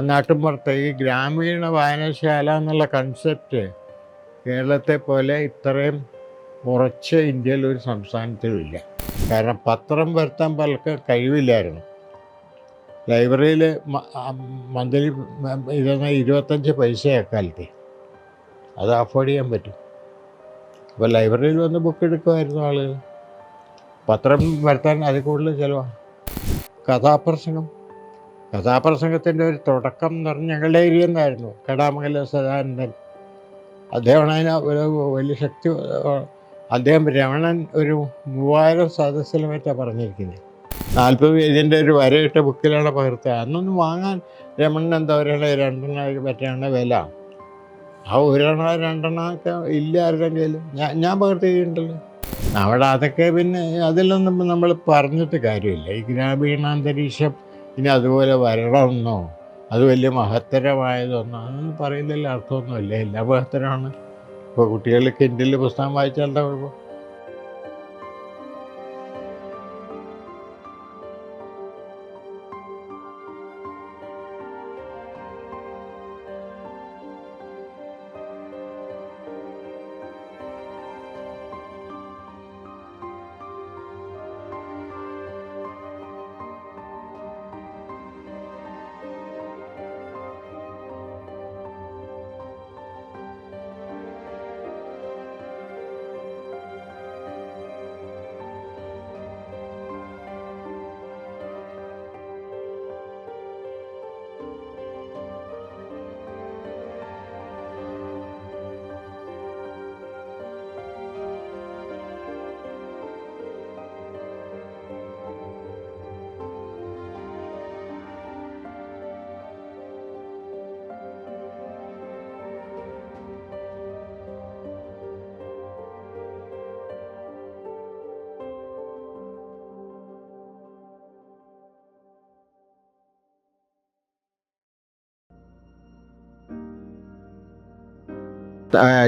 നാട്ടിൻപുറത്തെ ഈ ഗ്രാമീണ വായനശാല എന്നുള്ള കൺസെപ്റ്റ് കേരളത്തെ പോലെ ഇത്രയും ഉറച്ച ഇന്ത്യയിൽ ഒരു സംസ്ഥാനത്തിലുമില്ല. കാരണം പത്രം വരുത്താൻ പലർക്ക് കഴിവില്ലായിരുന്നു. ലൈബ്രറിയിൽ മന്ത്ലി ഇതൊന്ന് 25 പൈസ അക്കാലത്ത് അത് അഫോർഡ് ചെയ്യാൻ പറ്റും. അപ്പോൾ ലൈബ്രറിയിൽ വന്ന് ബുക്ക് എടുക്കുമായിരുന്നു ആളുകൾ. പത്രം വരുത്താൻ അതിൽ കൂടുതൽ ചിലവാണ്. കഥാപ്രസംഗത്തിൻ്റെ ഒരു തുടക്കം എന്ന് പറഞ്ഞാൽ ഞങ്ങളുടെ ഏരിയ നിന്നായിരുന്നു. കടാമംഗലം സദാനന്ദൻ അദ്ദേഹമാണ് അതിന് ഒരു വലിയ ശക്തി. അദ്ദേഹം രമണൻ ഒരു 3000 സദസ്സിൽ മറ്റാണ് പറഞ്ഞിരിക്കുന്നത്. 40 പേജിൻ്റെ ഒരു വരയിട്ട ബുക്കിലാണ് പകർത്തുക. അന്നൊന്നും വാങ്ങാൻ രമണൻ എന്താ ഒരെണ്ണം 2 മറ്റാണ് വില. ആ 1 2 ഇല്ല ആരുടെ കയ്യിലും. ഞാൻ പകർത്തിയിട്ടുണ്ടല്ലോ അവിടെ. അതൊക്കെ പിന്നെ അതിലൊന്നും നമ്മൾ പറഞ്ഞിട്ട് കാര്യമില്ല. ഈ ഗ്രാമീണാന്തരീക്ഷം ഇനി അതുപോലെ വരണമെന്നോ അത് വലിയ മഹത്തരമായതൊന്നോ അതൊന്നും പറയുന്നതിൽ അർത്ഥമൊന്നുമില്ല. എല്ലാ മഹത്തരമാണ്. ഇപ്പോൾ കുട്ടികൾ കിൻഡിൽ പുസ്തകം വായിച്ചാൽ എന്താ കുഴപ്പം?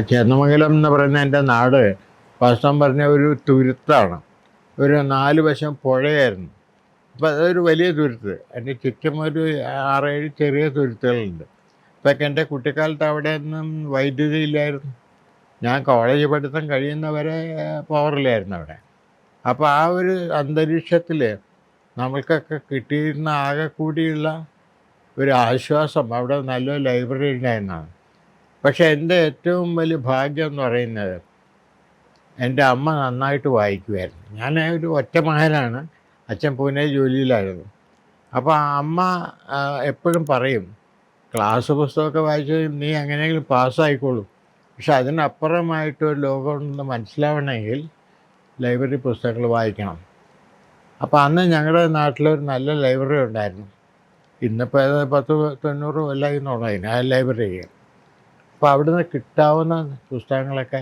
ചേന്നമംഗലം എന്ന് പറയുന്ന എൻ്റെ നാട് വാസ്തവം പറഞ്ഞ ഒരു തുരുത്താണ്. ഒരു 4 വശം പുഴയായിരുന്നു. അപ്പോൾ അതൊരു വലിയ തുരുത്ത്. അതിൻ്റെ ചുറ്റും ഒരു 6-7 ചെറിയ തുരുത്തുകളുണ്ട്. ഇപ്പം എൻ്റെ കുട്ടിക്കാലത്ത് അവിടെ ഒന്നും വൈദ്യുതി ഇല്ലായിരുന്നു. ഞാൻ കോളേജ് പഠിത്തം കഴിയുന്നവരെ പവറിലായിരുന്നു അവിടെ. അപ്പോൾ ആ ഒരു അന്തരീക്ഷത്തിൽ നമ്മൾക്കൊക്കെ കിട്ടിയിരുന്ന ആകെ കൂടിയുള്ള ഒരു ആശ്വാസം അവിടെ നല്ലൊരു ലൈബ്രറി ഉണ്ടായിരുന്നതാണ്. പക്ഷേ എൻ്റെ ഏറ്റവും വലിയ ഭാഗ്യം എന്ന് പറയുന്നത് എൻ്റെ അമ്മ നന്നായിട്ട് വായിക്കുമായിരുന്നു. ഞാൻ ഒരു ഒറ്റ മകനാണ്. അച്ഛൻ പൂനെ ജോലിയിലായിരുന്നു. അപ്പോൾ അമ്മ എപ്പോഴും പറയും, ക്ലാസ് പുസ്തകമൊക്കെ വായിച്ച് നീ എങ്ങനെയെങ്കിലും പാസ്സായിക്കോളും, പക്ഷെ അതിനപ്പുറമായിട്ടൊരു ലോകമുണ്ടെന്ന് മനസ്സിലാവണമെങ്കിൽ ലൈബ്രറി പുസ്തകങ്ങൾ വായിക്കണം. അപ്പോൾ അന്ന് ഞങ്ങളുടെ നാട്ടിലൊരു നല്ല ലൈബ്രറി ഉണ്ടായിരുന്നു. ഇന്നിപ്പോൾ അത് 10-90 കൊല്ലമായി എന്നുള്ളതിന് ആ ലൈബ്രറിക്ക്. അപ്പോൾ അവിടുന്ന് കിട്ടാവുന്ന പുസ്തകങ്ങളൊക്കെ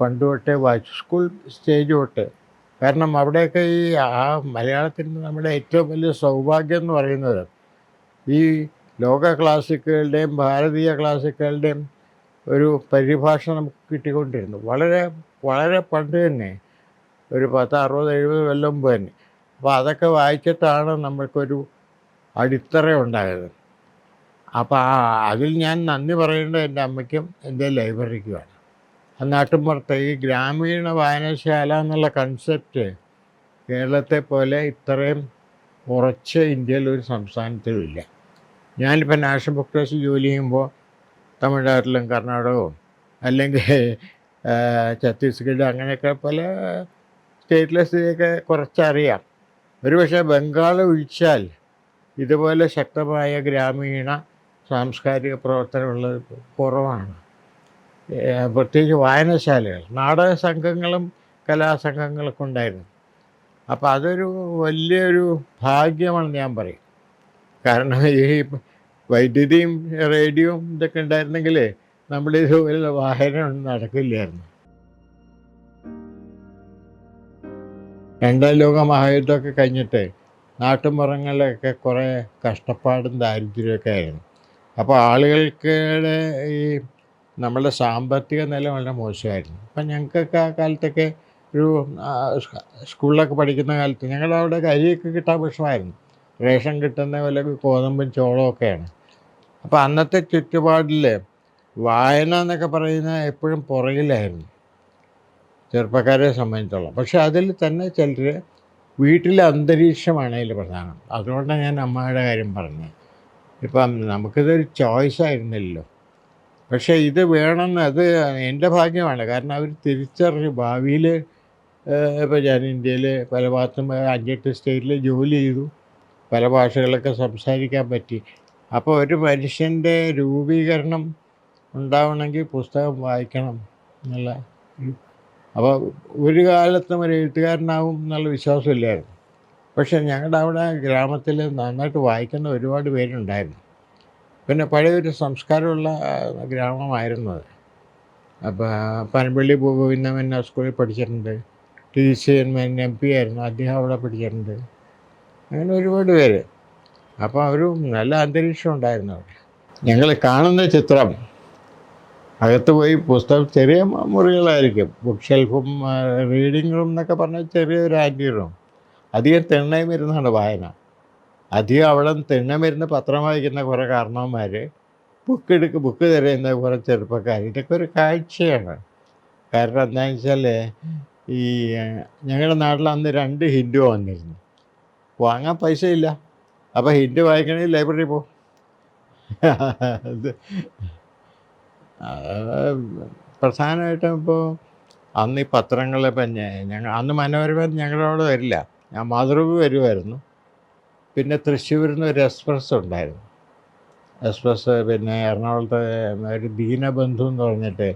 പണ്ട് തൊട്ടേ വായിച്ചു, സ്കൂൾ സ്റ്റേജ് തൊട്ട്. കാരണം അവിടെയൊക്കെ ഈ മലയാളത്തിൻ്റെ നമ്മുടെ ഏറ്റവും വലിയ സൗഭാഗ്യം എന്ന് പറയുന്നത് ഈ ലോക ക്ലാസിക്കുകളുടെയും ഭാരതീയ ക്ലാസിക്കുകളുടെയും ഒരു പരിഭാഷ നമുക്ക് കിട്ടിക്കൊണ്ടിരുന്നു. വളരെ വളരെ പണ്ട് തന്നെ, ഒരു 10-60-70 കൊല്ലം മുമ്പ് തന്നെ. അപ്പോൾ അതൊക്കെ വായിച്ചിട്ടാണ് നമ്മൾക്കൊരു അടിത്തറ ഉണ്ടായത്. അപ്പോൾ അതിൽ ഞാൻ നന്ദി പറയേണ്ടത് എൻ്റെ അമ്മയ്ക്കും എൻ്റെ ലൈബ്രറിക്കുമാണ്. നാട്ടിൻപുറത്തെ ഈ ഗ്രാമീണ വായനശാല എന്നുള്ള കൺസെപ്റ്റ് കേരളത്തെ പോലെ ഇത്രയും ഉറച്ച ഇന്ത്യയിൽ ഒരു സംസ്ഥാനത്തിലുമില്ല. ഞാനിപ്പോൾ നാഷണൽ ബുക്ക് ട്രസ്റ്റ് ജോലി ചെയ്യുമ്പോൾ തമിഴ്നാട്ടിലും കർണാടകവും അല്ലെങ്കിൽ ഛത്തീസ്ഗഡ് അങ്ങനെയൊക്കെ പല സ്റ്റേറ്റിലെ സ്ഥിതിയൊക്കെ കുറച്ചറിയാം. ഒരുപക്ഷെ ബംഗാൾ ഒഴിച്ചാൽ ഇതുപോലെ ശക്തമായ ഗ്രാമീണ സാംസ്കാരിക പ്രവർത്തനമുള്ളത് കുറവാണ്. പ്രത്യേകിച്ച് വായനശാലകൾ, നാടക സംഘങ്ങളും കലാസംഘങ്ങളൊക്കെ ഉണ്ടായിരുന്നു. അപ്പോൾ അതൊരു വലിയൊരു ഭാഗ്യമാണെന്ന് ഞാൻ പറയും. കാരണം ഈ വൈദ്യുതിയും റേഡിയോയും ഇതൊക്കെ ഉണ്ടായിരുന്നെങ്കിൽ നമ്മുടെ ഇതുപോലെ വായന ഒന്നും നടക്കില്ലായിരുന്നു. 2ാം ലോക മഹായുദ്ധമൊക്കെ കഴിഞ്ഞിട്ട് നാട്ടുമ്പുറങ്ങളിലൊക്കെ കുറേ കഷ്ടപ്പാടും ദാരിദ്ര്യമൊക്കെ ആയിരുന്നു. അപ്പോൾ ആളുകൾക്ക് ഈ നമ്മളുടെ സാമ്പത്തിക നില വളരെ മോശമായിരുന്നു. അപ്പം ഞങ്ങൾക്കൊക്കെ ആ കാലത്തൊക്കെ ഒരു സ്കൂളിലൊക്കെ പഠിക്കുന്ന കാലത്ത് ഞങ്ങളവിടെ അരിയൊക്കെ കിട്ടാൻ വിഷമമായിരുന്നു. റേഷൻ കിട്ടുന്ന പോലെ ഗോതമ്പും ചോളമൊക്കെയാണ്. അപ്പോൾ അന്നത്തെ ചുറ്റുപാടിൽ വായന എന്നൊക്കെ പറയുന്നത് എപ്പോഴും പുറകിലായിരുന്നു ചെറുപ്പക്കാരെ സംബന്ധിച്ചോളം. പക്ഷെ അതിൽ തന്നെ ചിലർ വീട്ടിലെ അന്തരീക്ഷമാണ് അതിൽ പ്രധാനം. അതുകൊണ്ടാണ് ഞാൻ അമ്മയുടെ കാര്യം പറഞ്ഞത്. ഇപ്പം നമുക്കിതൊരു ചോയ്സ് ആയിരുന്നില്ലല്ലോ. പക്ഷേ ഇത് വേണമെന്ന് അത് എൻ്റെ ഭാഗ്യമാണ്. കാരണം അവർ തിരിച്ചറിഞ്ഞു ഭാവിയിൽ. ഇപ്പോൾ ഞാൻ ഇന്ത്യയിൽ പല ഭാഗത്തും 5-8 സ്റ്റേറ്റിൽ ജോലി ചെയ്തു. പല ഭാഷകളൊക്കെ സംസാരിക്കാൻ പറ്റി. അപ്പോൾ ഒരു മനുഷ്യൻ്റെ രൂപീകരണം ഉണ്ടാവണമെങ്കിൽ പുസ്തകം വായിക്കണം എന്നുള്ള അപ്പോൾ ഒരു കാലത്തും ഒരു എഴുത്തുകാരനാവും എന്നുള്ള വിശ്വാസമില്ലായിരുന്നു. പക്ഷേ ഞങ്ങളുടെ അവിടെ ഗ്രാമത്തിൽ നന്നായിട്ട് വായിക്കുന്ന ഒരുപാട് പേരുണ്ടായിരുന്നു. പിന്നെ പഴയൊരു സംസ്കാരമുള്ള ഗ്രാമമായിരുന്നു അത്. അപ്പോൾ പനമ്പള്ളി ഗോവിന്ദൻ സ്കൂളിൽ പഠിച്ചിട്ടുണ്ട്. TC MP ആയിരുന്നു, അദ്ദേഹം അവിടെ പഠിച്ചിട്ടുണ്ട്. അങ്ങനെ ഒരുപാട് പേര്. അപ്പോൾ ഒരു നല്ല അന്തരീക്ഷം ഉണ്ടായിരുന്നു അവിടെ. ഞങ്ങൾ കാണുന്ന ചിത്രം അകത്ത് പോയി പുസ്തകം ചെറിയ മുറികളായിരിക്കും, ബുക്ക് ഷെൽഫും റീഡിങ് റൂം എന്നൊക്കെ പറഞ്ഞാൽ ചെറിയൊരു ആൻറ്റി റൂം. അധികം തിണ്ണയും ഇരുന്നാണ് വായന. അധികം അവിടെ തിണ്ണമിരുന്ന് പത്രം വായിക്കുന്ന കുറേ കാരണവന്മാർ, ബുക്ക് തിരയുന്ന കുറേ ചെറുപ്പക്കാർ. ഇതൊക്കെ ഒരു കാഴ്ചയാണ്. കാരണം എന്താണെന്ന് വെച്ചാൽ ഈ ഞങ്ങളുടെ നാട്ടിൽ അന്ന് 2 ഹിൻഡു വന്നിരുന്നു. വാങ്ങാൻ പൈസ ഇല്ല. അപ്പോൾ ഹിൻഡു വായിക്കണമെങ്കിൽ ലൈബ്രറി പോകും. അത് പ്രധാനമായിട്ടും ഇപ്പോൾ അന്ന് ഈ പത്രങ്ങൾ ഇപ്പം ഞങ്ങൾ അന്ന് മനോരമ ഞങ്ങളുടെ അവിടെ വരില്ല. ഞാൻ മാതൃഭൂമി വരുമായിരുന്നു. പിന്നെ തൃശ്ശൂരിൽ നിന്ന് ഒരു എക്സ്പ്രസ് ഉണ്ടായിരുന്നു. എക്സ്പ്രസ് പിന്നെ എറണാകുളത്തെ ഒരു ദീനബന്ധു എന്ന് പറഞ്ഞിട്ട്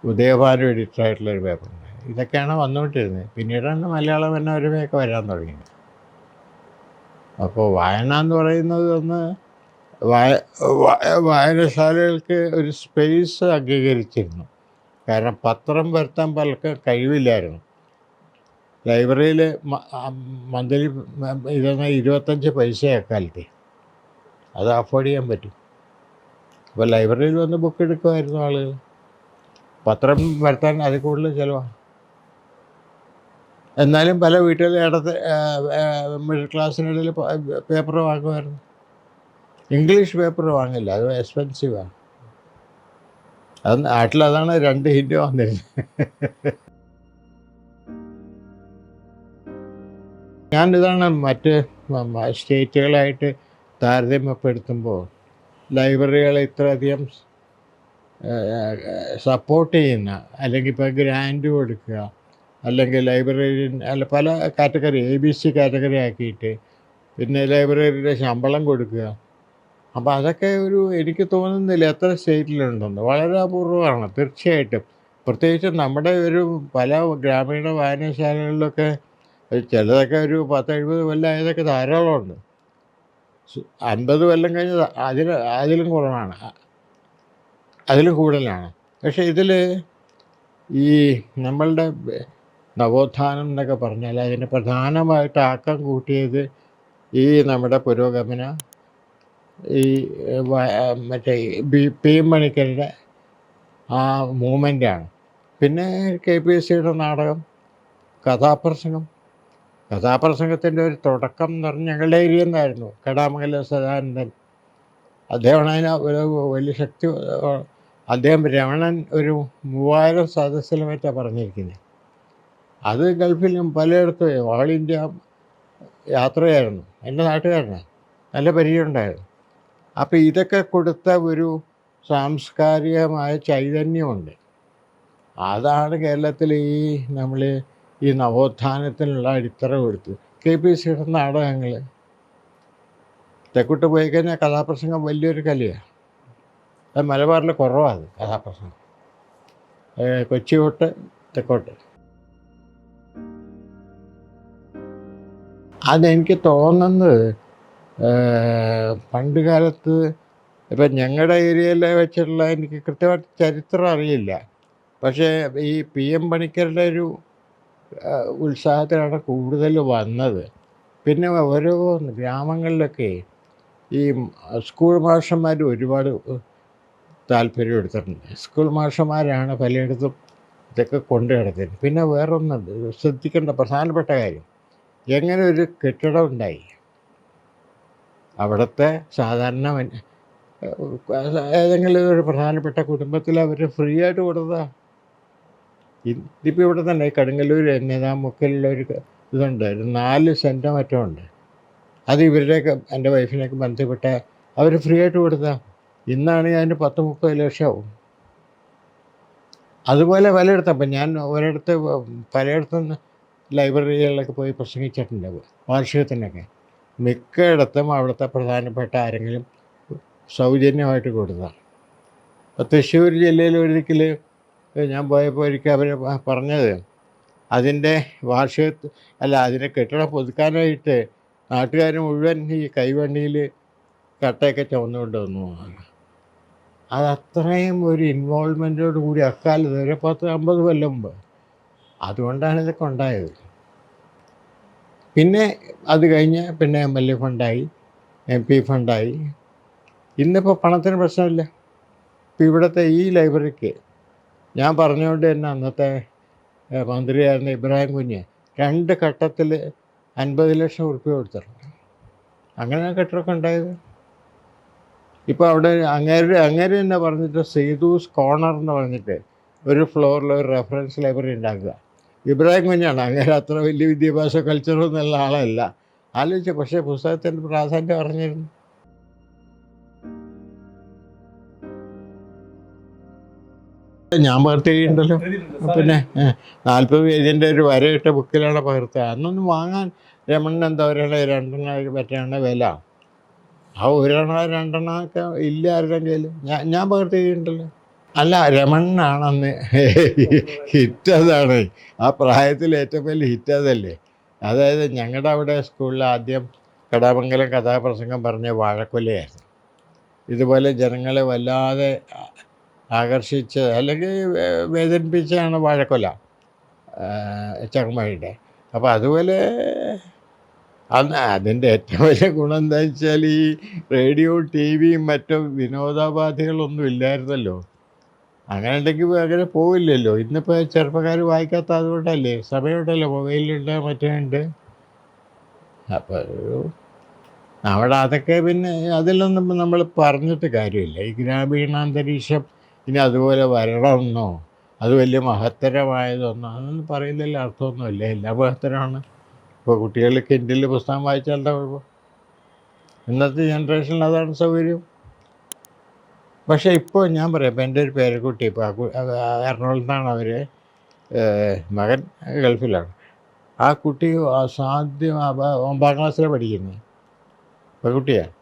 ഉദയഭാനു എഡിറ്ററായിട്ടുള്ളൊരു പേപ്പറുണ്ട്. ഇതൊക്കെയാണ് വന്നുകൊണ്ടിരുന്നത്. പിന്നീടാണ് മലയാള മനോരമയൊക്കെ വരാൻ തുടങ്ങിയത്. അപ്പോൾ വായന എന്ന് പറയുന്നത് ഒന്ന് വായനശാലകൾക്ക് ഒരു സ്പേസ് അംഗീകരിച്ചിരുന്നു. കാരണം പത്രം വരുത്താൻ പലർക്കും കഴിവില്ലായിരുന്നു. ലൈബ്രറിയിൽ മന്ത്ലി ഇതൊന്ന് 25 പൈസ അക്കാലത്ത്, അത് അഫോർഡ് ചെയ്യാൻ പറ്റും. അപ്പോൾ ലൈബ്രറിയിൽ വന്ന് ബുക്ക് എടുക്കുമായിരുന്നു ആളുകൾ. പത്രം വരുത്താൻ അതിൽ കൂടുതൽ ചിലവാണ്. എന്നാലും പല വീട്ടുകളിൽ മിഡിൽ ക്ലാസ്സിനിടയിൽ പേപ്പർ വാങ്ങുമായിരുന്നു. ഇംഗ്ലീഷ് പേപ്പർ വാങ്ങില്ല, അത് എക്സ്പെൻസീവാണ്. അത് നാട്ടിലതാണ് 2 ഹിൻഡു വന്നിരുന്നത്. ഞാനിതാണ് മറ്റ് സ്റ്റേറ്റുകളായിട്ട് താരതമ്യപ്പെടുത്തുമ്പോൾ ലൈബ്രറികളെ ഇത്രയധികം സപ്പോർട്ട് ചെയ്യുന്ന, അല്ലെങ്കിൽ ഇപ്പോൾ ഗ്രാൻഡ് കൊടുക്കുക, അല്ലെങ്കിൽ ലൈബ്രറിയൻ അല്ല പല കാറ്റഗറി ABC കാറ്റഗറി ആക്കിയിട്ട് പിന്നെ ലൈബ്രറിയുടെ ശമ്പളം കൊടുക്കുക. അപ്പോൾ അതൊക്കെ എനിക്ക് തോന്നുന്നില്ല എത്ര സ്റ്റേറ്റിലുണ്ടെന്ന്. വളരെ അപൂർവമാണ് തീർച്ചയായിട്ടും. പ്രത്യേകിച്ച് നമ്മുടെ പല ഗ്രാമീണ വായനശാലകളിലൊക്കെ ചിലതൊക്കെ 10-70 കൊല്ലം ആയതൊക്കെ ധാരാളമുണ്ട്. 50 കൊല്ലം കഴിഞ്ഞ് അതിലും കുറവാണ്, അതിലും കൂടുതലാണ്. പക്ഷേ ഇതിൽ ഈ നമ്മളുടെ നവോത്ഥാനം എന്നൊക പറഞ്ഞാൽ അതിന് പ്രധാനമായിട്ട് ആക്കം കൂട്ടിയത് ഈ നമ്മുടെ പുരോഗമന ഈ മറ്റേ PM മണിക്കരുടെ ആ മൂവ്മെൻ്റാണ്. പിന്നെ KPSCയുടെ നാടകം, കഥാപ്രസംഗത്തിൻ്റെ ഒരു തുടക്കം എന്ന് പറഞ്ഞാൽ ഞങ്ങളുടെ ഏരിയ നിന്നായിരുന്നു. കടാമംഗലം സദാനന്ദൻ, അദ്ദേഹമാണ് അതിന് ഒരു വലിയ ശക്തി. അദ്ദേഹം രമണൻ ഒരു 3000 സദസ്സിൽ മറ്റാണ് പറഞ്ഞിരിക്കുന്നത്. അത് ഗൾഫിലും പലയിടത്തും ഓൾ ഇന്ത്യ യാത്രയായിരുന്നു. എൻ്റെ നാട്ടുകാരനാണ്, നല്ല പരിചയമുണ്ടായിരുന്നു. അപ്പോൾ ഇതൊക്കെ കൊടുത്ത ഒരു സാംസ്കാരികമായ ചൈതന്യമുണ്ട്. അതാണ് കേരളത്തിൽ നമ്മൾ ഈ നവോത്ഥാനത്തിനുള്ള അടിത്തറ കൊടുത്തത്. KPSCയുടെ നാടകങ്ങൾ തെക്കോട്ട് പോയി കഴിഞ്ഞാൽ കഥാപ്രസംഗം വലിയൊരു കലയാണ്. അത് മലബാറിൽ കുറവാണ് കഥാപ്രസംഗം, കൊച്ചി തൊട്ട് തെക്കോട്ട്. അതെനിക്ക് തോന്നുന്നത് പണ്ട് കാലത്ത് ഇപ്പം ഞങ്ങളുടെ ഏരിയയിൽ വെച്ചിട്ടുള്ള എനിക്ക് കൃത്യമായിട്ട് ചരിത്രം അറിയില്ല. പക്ഷേ ഈ PM പണിക്കരുടെ ഒരു ഉത്സാഹത്തിലാണ് കൂടുതൽ വന്നത്. പിന്നെ ഓരോ ഗ്രാമങ്ങളിലൊക്കെ ഈ സ്കൂൾ മാഷന്മാർ ഒരുപാട് താല്പര്യം എടുത്തിട്ടുണ്ട്. സ്കൂൾ മാഷന്മാരാണ് പലയിടത്തും ഇതൊക്കെ കൊണ്ടു കിടത്തിയത്. പിന്നെ വേറൊന്നുണ്ട് ശ്രദ്ധിക്കേണ്ട പ്രധാനപ്പെട്ട കാര്യം, എങ്ങനെ ഒരു കെട്ടിടം ഉണ്ടായി, അവിടുത്തെ സാധാരണ ഏതെങ്കിലും ഒരു പ്രധാനപ്പെട്ട കുടുംബത്തിൽ അവർ ഫ്രീ ആയിട്ട് കൊടുത്തതാണ്. ഇതിപ്പോൾ ഇവിടെ തന്നെ കടുങ്ങല്ലൂർ തന്നെ ആ മുക്കിലുള്ള ഒരു ഇതുണ്ട്, ഒരു 4 സെൻറ്റോ മറ്റോ ഉണ്ട്. അത് ഇവരുടെയൊക്കെ എൻ്റെ വൈഫിനെയൊക്കെ ബന്ധപ്പെട്ട അവർ ഫ്രീ ആയിട്ട് കൊടുത്താൽ ഇന്നാണെങ്കിൽ അതിന് 10-30 ലക്ഷമാവും. അതുപോലെ പലയിടത്തും അപ്പം ഞാൻ ഒരിടത്ത് പലയിടത്തും ലൈബ്രറികളിലൊക്കെ പോയി പ്രസംഗിച്ചിട്ടുണ്ട് വാർഷികത്തിനൊക്കെ. മിക്കയിടത്തും അവിടുത്തെ പ്രധാനപ്പെട്ട ആരെങ്കിലും സൗജന്യമായിട്ട് കൊടുത്തതാണ്. ഇപ്പോൾ തൃശ്ശൂർ ജില്ലയിൽ ഒരിക്കൽ ഞാൻ പോയപ്പോൾ ഒരിക്കൽ അവർ പറഞ്ഞത് അതിൻ്റെ അതിൻ്റെ കെട്ടിടം പുതുക്കാനായിട്ട് നാട്ടുകാർ മുഴുവൻ ഈ കൈവണ്ടിയിൽ കട്ടയൊക്കെ ചുമന്നുകൊണ്ട് വന്നു. അത് അത്രയും ഒരു ഇൻവോൾവ്മെൻറ്റോട് കൂടി അക്കാലത്ത് ഒരു 10-50 കൊല്ലം മുമ്പ്. അതുകൊണ്ടാണ് ഇതൊക്കെ ഉണ്ടായത്. പിന്നെ അത് കഴിഞ്ഞ് പിന്നെ MLA ഫണ്ടായി, MP ഫണ്ടായി. ഇന്നിപ്പോൾ പണത്തിന് പ്രശ്നമില്ല. ഇപ്പോൾ ഇവിടുത്തെ ഈ ലൈബ്രറിക്ക് ഞാൻ പറഞ്ഞുകൊണ്ട് തന്നെ അന്നത്തെ മന്ത്രിയായിരുന്ന ഇബ്രാഹിം കുഞ്ഞ് 2 ഘട്ടത്തിൽ 50 ലക്ഷം ഉറുപ്പിക കൊടുത്തിട്ടുണ്ട്. അങ്ങനെ കെട്ടിടമൊക്കെ ഉണ്ടായത്. ഇപ്പോൾ അവിടെ അങ്ങേര് തന്നെ പറഞ്ഞിട്ട് സേതൂസ് കോർണർ എന്ന് പറഞ്ഞിട്ട് ഒരു ഫ്ലോറിൽ ഒരു റെഫറൻസ് ലൈബ്രറി ഉണ്ടാക്കുക. ഇബ്രാഹിം കുഞ്ഞാണ്. അങ്ങേര് അത്ര വലിയ വിദ്യാഭ്യാസ കൾച്ചറൊന്നും ഉള്ള ആളല്ല. ആലോചിച്ചു. പക്ഷേ പുസ്തകത്തിൻ്റെ പ്രാധാന്യം അറിഞ്ഞിരുന്നു. ഞാൻ പകർത്തിയിട്ടുണ്ടല്ലോ. പിന്നെ 40 പേജിൻ്റെ ഒരു വരയിട്ട ബുക്കിലാണ് പകർത്തുക. അന്നൊന്നും വാങ്ങാൻ രമണിന് എന്താ ഒരെണ്ണം പറ്റാണ് വില. ആ 1-2 ഒക്കെ ഇല്ല ആരുടെ കയ്യിൽ. ഞാൻ പകർത്തിയിട്ടുണ്ടല്ലോ. അല്ല, രമണിനാണ് അന്ന് ഹിറ്റ്. അതാണ് ആ പ്രായത്തിൽ ഏറ്റവും വലിയ ഹിറ്റ് അതല്ലേ. അതായത് ഞങ്ങളുടെ അവിടെ സ്കൂളിൽ ആദ്യം കടാമംഗലം കഥാപ്രസംഗം പറഞ്ഞ വാഴക്കൊലയായിരുന്നു. ഇതുപോലെ ജനങ്ങളെ വല്ലാതെ ആകർഷിച്ച് അല്ലെങ്കിൽ വേദനിപ്പിച്ചാണ് വാഴക്കൊല ചങ്ങമ്പുഴയുടെ. അപ്പോൾ അതുപോലെ അതിൻ്റെ ഏറ്റവും വലിയ ഗുണം എന്താണെന്ന് വെച്ചാൽ ഈ റേഡിയോ TV-യും മറ്റും വിനോദോപാധികളൊന്നും ഇല്ലായിരുന്നല്ലോ. അങ്ങനെ ഉണ്ടെങ്കിൽ അങ്ങനെ പോവില്ലല്ലോ. ഇന്നിപ്പോൾ ചെറുപ്പക്കാർ വായിക്കാത്ത അതുകൊണ്ടല്ലേ, സമയമുണ്ടല്ലോ, മൊബൈലുണ്ട് മറ്റുണ്ട്. അപ്പോൾ അവിടെ അതൊക്കെ പിന്നെ അതിലൊന്നും നമ്മൾ പറഞ്ഞിട്ട് കാര്യമില്ല. ഈ ഗ്രാമീണാന്തരീക്ഷം ഇനി അതുപോലെ വരണമെന്നോ അത് വലിയ മഹത്തരമായതൊന്നോ അതൊന്നും പറയുന്നതിൽ അർത്ഥമൊന്നുമില്ല. എല്ലാം മഹത്തരമാണ്. ഇപ്പോൾ കുട്ടികൾ കിൻഡിൽ പുസ്തകം വായിച്ചാൽ എന്താ കുഴപ്പം? ഇന്നത്തെ ജനറേഷനിൽ അതാണ് സൗകര്യം. പക്ഷേ ഇപ്പോൾ ഞാൻ പറയാം, ഇപ്പോൾ എൻ്റെ ഒരു പേരക്കുട്ടി ഇപ്പോൾ എറണാകുളത്താണ് അവർ, മകൻ ഗൾഫിലാണ്. ആ കുട്ടി അസാധ്യം 9ാം ക്ലാസ്സിലാണ് പഠിക്കുന്നത്. പെൺകുട്ടിയാണ്.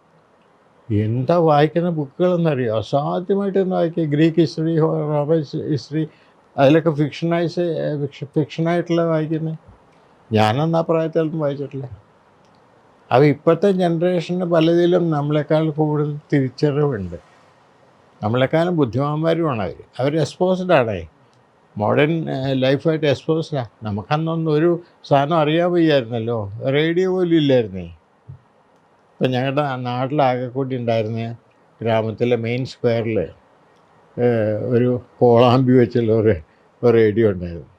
എന്താ വായിക്കുന്ന ബുക്കുകളെന്നറിയോ? അസാധ്യമായിട്ടൊന്നും വായിക്കുക. ഗ്രീക്ക് ഹിസ്റ്ററി, റോമൻ ഹിസ്റ്ററി, അതിലൊക്കെ ഫിക്ഷനായിട്ടുള്ള വായിക്കുന്നത്. ഞാനന്ന് ആ പ്രായത്തിലൊന്നും വായിച്ചിട്ടില്ല. അത് ഇപ്പോഴത്തെ ജനറേഷന് പലതിലും നമ്മളെക്കാൾ കൂടുതൽ തിരിച്ചറിവുണ്ട്. നമ്മളെക്കാളും ബുദ്ധിമാന്മാരുമാണ് അവർ എക്സ്പോസ്ഡാണ്. മോഡേൺ ലൈഫായിട്ട് എക്സ്പോസ്ഡാണ്. നമുക്കന്നൊന്നും ഒരു സാധനം അറിയാൻ വയ്യായിരുന്നല്ലോ. റേഡിയോ പോലും ഇല്ലായിരുന്നേ. ഇപ്പം ഞങ്ങളുടെ നാട്ടിലാകെ കൂടി ഉണ്ടായിരുന്ന ഗ്രാമത്തിലെ മെയിൻ സ്ക്വയറിൽ ഒരു കോളാമ്പി വെച്ചുള്ള ഒരു റേഡിയോ ഉണ്ടായിരുന്നു.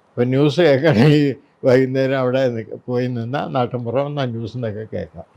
അപ്പോൾ ന്യൂസ് കേൾക്കണമെങ്കിൽ വൈകുന്നേരം അവിടെ പോയി നിന്നാൽ നാട്ടിൻപുറം ന്യൂസിൻ്റെയൊക്കെ കേൾക്കാം.